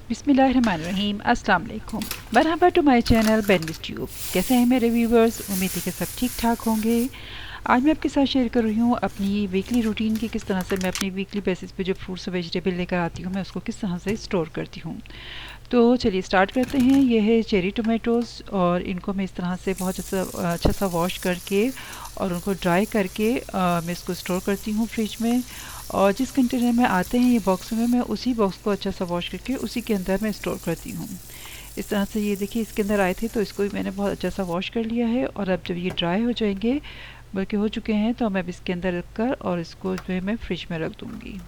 बिस्मिल्लाहिर्रहमानिर्रहीम। अस्सलाम वालेकुम। मरहबा टू माय चैनल बेनिस ट्यूब। कैसे हैं मेरे व्यूवर्स? उम्मीद है कि सब ठीक ठाक होंगे। आज मैं आपके साथ शेयर कर रही हूँ अपनी वीकली रूटीन की, किस तरह से मैं अपनी वीकली बेसिस पे जो फ्रूट्स और वेजिटेबल लेकर आती हूँ मैं उसको किस तरह से स्टोर करती हूँ। तो चलिए स्टार्ट करते हैं। ये है चेरी टोमेटोज़ और इनको मैं इस तरह से बहुत अच्छा सा वॉश करके और उनको ड्राई करके मैं इसको स्टोर करती हूँ फ्रिज में। और जिस कंटेनर में आते हैं ये बॉक्स में, मैं उसी बॉक्स को अच्छा सा वॉश करके उसी के अंदर मैं स्टोर करती हूँ। इस तरह से ये देखिए इसके अंदर आए थे तो इसको भी मैंने बहुत अच्छा सा वॉश कर लिया है। और अब जब ये ड्राई हो जाएंगे, बल्कि हो चुके हैं, तो मैं अब इसके अंदर रख कर और इसको जो है मैं फ्रिज में रख दूँगी।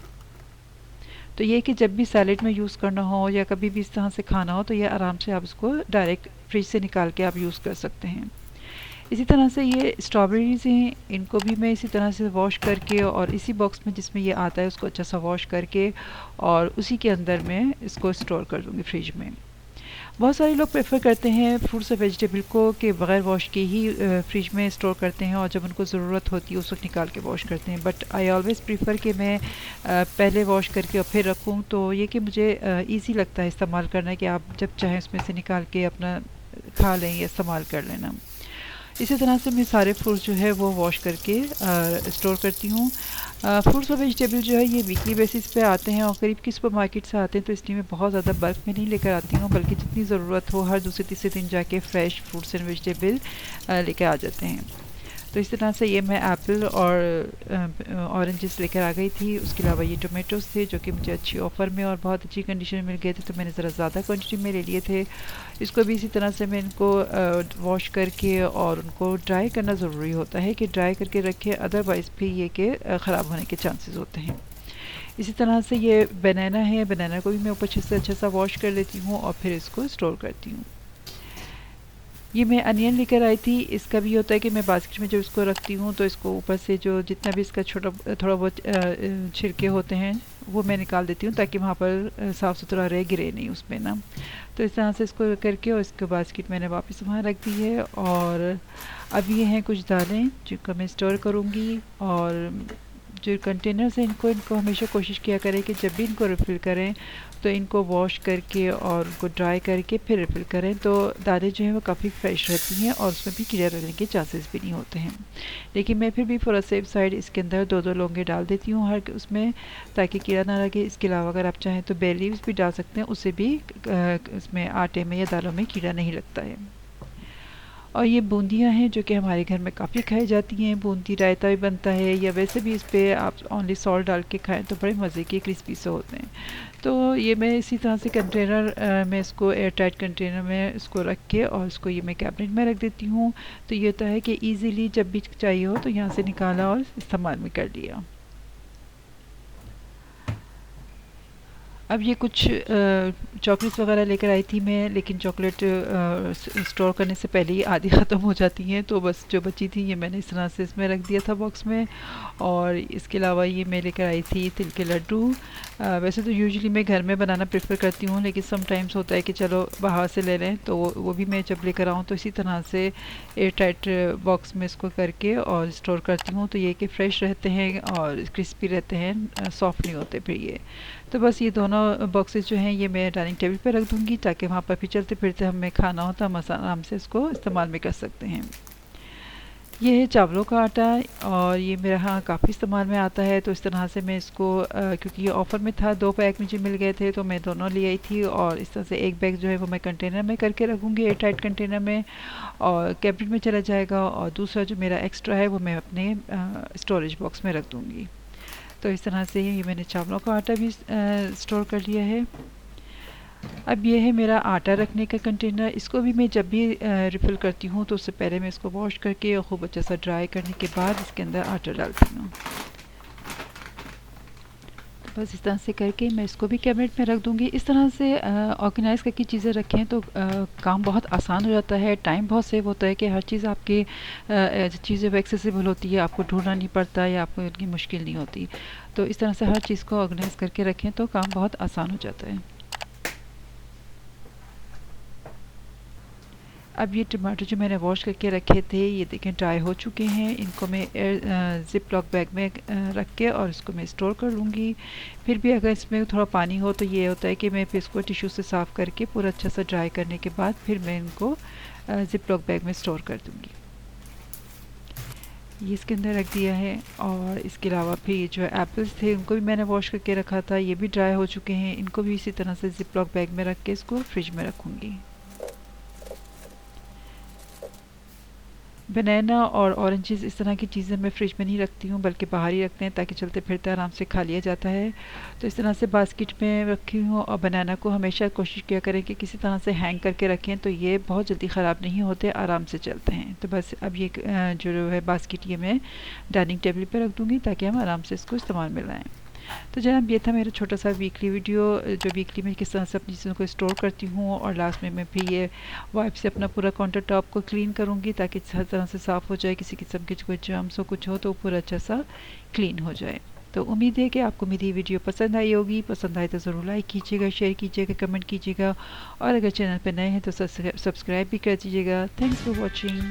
तो ये कि जब भी सैलेड में यूज़ करना हो या कभी भी इस तरह से खाना हो तो ये आराम से आप इसको डायरेक्ट फ्रिज से निकाल के आप यूज़ कर सकते हैं। इसी तरह से ये स्ट्रॉबेरीज़ हैं, इनको भी मैं इसी तरह से वॉश करके और इसी बॉक्स में जिसमें ये आता है उसको अच्छा सा वॉश करके और उसी के अंदर मैं इसको स्टोर कर दूँगी फ्रिज में। बहुत सारे लोग प्रेफर करते हैं फ्रूट्स और वेजिटेबल को कि बग़ैर वॉश के ही फ्रिज में स्टोर करते हैं और जब उनको ज़रूरत होती है उस वक्त निकाल के वॉश करते हैं। बट आई ऑलवेज़ प्रीफर कि मैं पहले वॉश करके और फिर रखूँ, तो ये कि मुझे ईज़ी लगता है इस्तेमाल करना, कि आप जब चाहें उसमें से निकाल के अपना खा लें या इस्तेमाल कर लेना। इसी तरह से मैं सारे फ्रूट्स जो है वो वॉश करके स्टोर करती हूँ। फ्रूट्स और वेजिटेबल जो है ये वीकली बेसिस पे आते हैं और करीब की सुपर मार्केट से आते हैं, तो इसलिए मैं बहुत ज़्यादा बल्क में नहीं लेकर आती हूँ, बल्कि जितनी ज़रूरत हो हर दूसरे तीसरे दिन जाके फ़्रेश फ्रूट्स एंड वेजिटेबल लेकर आ जाते हैं। तो इस तरह से ये मैं एप्पल और ऑरेंजेस लेकर आ गई थी। उसके अलावा ये टोमेटोज़ थे जो कि मुझे अच्छी ऑफ़र में और बहुत अच्छी कंडीशन में मिल गए थे, तो मैंने ज़रा ज़्यादा क्वांटिटी में ले लिए थे। इसको भी इसी तरह से मैं इनको वॉश करके और उनको ड्राई करना ज़रूरी होता है कि ड्राई करके रखें, अदरवाइज़ भी ये कि ख़राब होने के चांसेस होते हैं। इसी तरह से ये बनाना है, बनाना को भी मैं ऊपर से अच्छा सा वॉश कर लेती हूँ और फिर इसको स्टोर करती हूँ। ये मैं अनियन लेकर आई थी। इसका भी होता है कि मैं बास्केट में जब इसको रखती हूँ तो इसको ऊपर से जो जितना भी इसका छोटा थोड़ा बहुत छिलके होते हैं वो मैं निकाल देती हूँ, ताकि वहाँ पर साफ़ सुथरा रहे, गिरे नहीं उसमें ना। तो इस तरह से इसको करके और इसके बास्केट मैंने वापस वहाँ रख दी है। और अब ये हैं कुछ दालें जिनको मैं स्टोर करूँगी। और जो कंटेनर्स हैं इनको हमेशा कोशिश किया करें कि जब भी इनको रिफ़िल करें तो इनको वॉश करके और उनको ड्राई करके फिर रिफ़िल करें, तो दालें जो हैं वो काफ़ी फ्रेश रहती हैं और उसमें भी कीड़ा लगने के चांसेस भी नहीं होते हैं। लेकिन मैं फिर भी फॉर अ सेफ साइड इसके अंदर 2-2 लौंगे डाल देती हूँ हर उसमें, ताकि कीड़ा ना लगे। इसके अलावा अगर आप चाहें तो बे लीव्स भी डाल सकते हैं, उससे भी इसमें आटे में या दालों में कीड़ा नहीं लगता है। और ये बूंदियाँ हैं जो कि हमारे घर में काफ़ी खाई जाती हैं। बूंदी रायता भी बनता है या वैसे भी इस पे आप ओनली सॉल्ट डाल के खाएं तो बड़े मज़े के क्रिस्पी से होते हैं। तो ये मैं इसी तरह से कंटेनर में इसको एयर टाइट कंटेनर में इसको रख के और इसको ये मैं कैबिनेट में रख देती हूँ। तो ये होता है कि ईज़िली जब भी चाहिए हो तो यहाँ से निकाला और इस्तेमाल में कर लिया। अब ये कुछ चॉकलेट्स वगैरह लेकर आई थी मैं, लेकिन चॉकलेट स्टोर करने से पहले ही आधी ख़त्म हो जाती हैं, तो बस जो बची थी ये मैंने इस तरह से इसमें रख दिया था बॉक्स में। और इसके अलावा ये मैं लेकर आई थी तिल के लड्डू। वैसे तो यूजुअली मैं घर में बनाना प्रेफर करती हूँ, लेकिन समटाइम्स होता है कि चलो बाहर से ले लें, तो वो भी मैं जब लेकर आऊँ तो इसी तरह से एयर टाइट बॉक्स में इसको करके और स्टोर करती हूँ। तो ये कि फ़्रेश रहते हैं और क्रिस्पी रहते हैं, सॉफ्ट नहीं होते फिर ये। तो बस ये दोनों बॉक्सेस जो हैं ये मैं डाइनिंग टेबल पे रख दूँगी, ताकि वहाँ पर भी चलते फिरते हमें खाना हो तो हम आराम से इसको इस्तेमाल भी कर सकते हैं। ये है चावलों का आटा और ये मेरे यहाँ काफ़ी इस्तेमाल में आता है। तो इस तरह से मैं इसको क्योंकि ये ऑफ़र में था, 2 पैक मुझे मिल गए थे, तो मैं दोनों ले आई थी। और इस तरह से एक बैग जो है वो मैं कंटेनर में करके रखूँगी, एयर टाइट कंटेनर में, और कैबिनेट में चला जाएगा। और दूसरा जो मेरा एक्स्ट्रा है वो मैं अपने स्टोरेज बॉक्स में रख दूँगी। तो इस तरह से ये मैंने चावलों का आटा भी स्टोर कर लिया है। अब ये है मेरा आटा रखने का कंटेनर। इसको भी मैं जब भी रिफ़िल करती हूँ तो उससे पहले मैं इसको वॉश करके और खूब अच्छे से ड्राई करने के बाद इसके अंदर आटा डालती हूँ। तो बस इस तरह से करके मैं इसको भी कैबिनेट में रख दूँगी। इस तरह से ऑर्गेनाइज़ करके चीज़ें रखें तो काम बहुत आसान हो जाता है, टाइम बहुत सेव होता है कि हर चीज़ आपकी चीज़ें एक्सेसिबल होती है, आपको ढूंढना नहीं पड़ता या आपको इतनी मुश्किल नहीं होती। तो इस तरह से हर चीज़ को ऑर्गेनाइज़ करके रखें तो काम बहुत आसान हो जाता है। अब ये टमाटर जो मैंने वॉश करके रखे थे ये देखें ड्राई हो चुके हैं। इनको मैं ज़िप लॉक बैग में रख के और इसको मैं स्टोर कर लूँगी। फिर भी अगर इसमें थोड़ा पानी हो तो ये होता है कि मैं फिर इसको टिश्यू से साफ़ करके पूरा अच्छा सा ड्राई करने के बाद फिर मैं इनको ज़िप लॉक बैग में स्टोर कर दूँगी। ये इसके अंदर रख दिया है। और इसके अलावा फिर ये जो एप्पल्स थे उनको भी मैंने वॉश करके रखा था, ये भी ड्राई हो चुके हैं। इनको भी इसी तरह से ज़िप लॉक बैग में रख के इसको फ्रिज में रखूँगी। बनाना और ऑरेंजेस इस तरह की चीज़ें मैं फ्रिज में नहीं रखती हूँ, बल्कि बाहर ही रखते हैं ताकि चलते फिरते आराम से खा लिया जाता है। तो इस तरह से बास्केट में रखी हूँ। और बनाना को हमेशा कोशिश किया करें कि किसी तरह से हैंग करके रखें, तो ये बहुत जल्दी ख़राब नहीं होते, आराम से चलते हैं। तो बस अब ये जो है बास्केट ये मैं डाइनिंग टेबल पर रख दूँगी ताकि हम आराम से इसको इस्तेमाल में लाएँ। तो जनाब ये था मेरा छोटा सा वीकली वीडियो, जो वीकली में किस तरह से अपनी चीज़ों को स्टोर करती हूँ। और लास्ट में मैं फिर ये वाइप से अपना पूरा काउंटर टॉप को क्लीन करूँगी ताकि हर तरह से साफ़ हो जाए, किसी किस्म के कोई जर्म्स हो कुछ हो तो पूरा अच्छा सा क्लीन हो जाए। तो उम्मीद है कि आपको मेरी वीडियो पसंद आई होगी। पसंद आए तो ज़रूर लाइक कीजिएगा, शेयर कीजिएगा, कमेंट कीजिएगा। और अगर चैनल पर नए हैं तो सब्सक्राइब भी कर दीजिएगा। Thanks for watching.